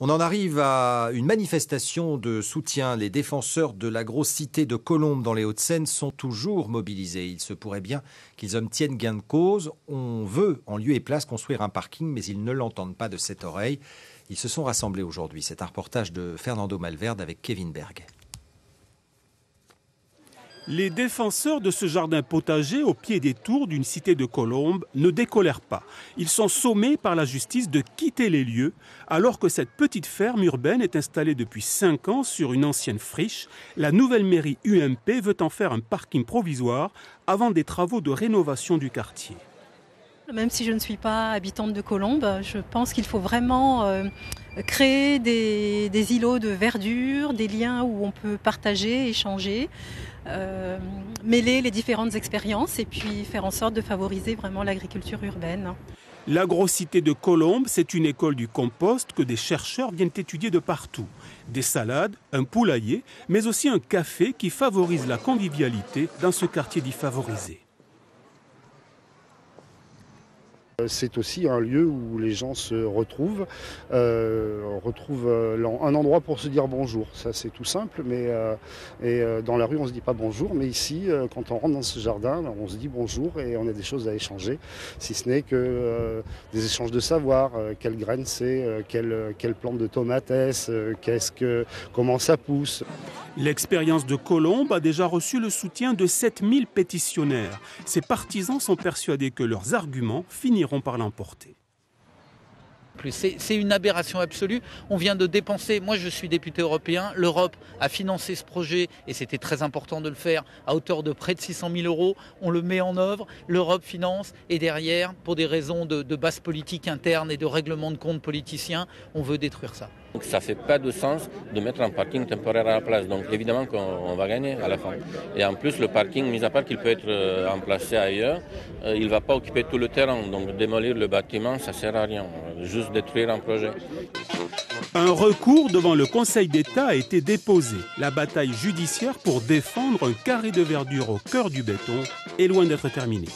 On en arrive à une manifestation de soutien. Les défenseurs de l'agrocité de Colombes dans les Hauts-de-Seine sont toujours mobilisés. Il se pourrait bien qu'ils obtiennent gain de cause. On veut, en lieu et place, construire un parking, mais ils ne l'entendent pas de cette oreille. Ils se sont rassemblés aujourd'hui. C'est un reportage de Fernando Malverde avec Kevin Berg. Les défenseurs de ce jardin potager au pied des tours d'une cité de Colombes ne décolèrent pas. Ils sont sommés par la justice de quitter les lieux alors que cette petite ferme urbaine est installée depuis 5 ans sur une ancienne friche. La nouvelle mairie UMP veut en faire un parking provisoire avant des travaux de rénovation du quartier. Même si je ne suis pas habitante de Colombes, je pense qu'il faut vraiment créer des îlots de verdure, des liens où on peut partager, échanger, mêler les différentes expériences et puis faire en sorte de favoriser vraiment l'agriculture urbaine. L'agrocité de Colombes, c'est une école du compost que des chercheurs viennent étudier de partout. Des salades, un poulailler, mais aussi un café qui favorise la convivialité dans ce quartier dit favorisé. C'est aussi un lieu où les gens se retrouvent, un endroit pour se dire bonjour. Ça, c'est tout simple, mais dans la rue, on ne se dit pas bonjour. Mais ici, quand on rentre dans ce jardin, on se dit bonjour et on a des choses à échanger. Si ce n'est que des échanges de savoir, quelle graine c'est, quelle plante de tomate est-ce, comment ça pousse. L'expérience de Colombes a déjà reçu le soutien de 7000 pétitionnaires. Ses partisans sont persuadés que leurs arguments finiront par l'emporter. C'est une aberration absolue. On vient de dépenser, moi je suis député européen, l'Europe a financé ce projet et c'était très important de le faire à hauteur de près de 600 000 €. On le met en œuvre, l'Europe finance et derrière, pour des raisons de basse politique interne et de règlement de compte politiciens, on veut détruire ça. Donc ça ne fait pas de sens de mettre un parking temporaire à la place. Donc évidemment qu'on va gagner à la fin. Et en plus, le parking, mis à part qu'il peut être emplacé ailleurs, il ne va pas occuper tout le terrain. Donc démolir le bâtiment, ça ne sert à rien. Juste détruire un projet. Un recours devant le Conseil d'État a été déposé. La bataille judiciaire pour défendre un carré de verdure au cœur du béton est loin d'être terminée.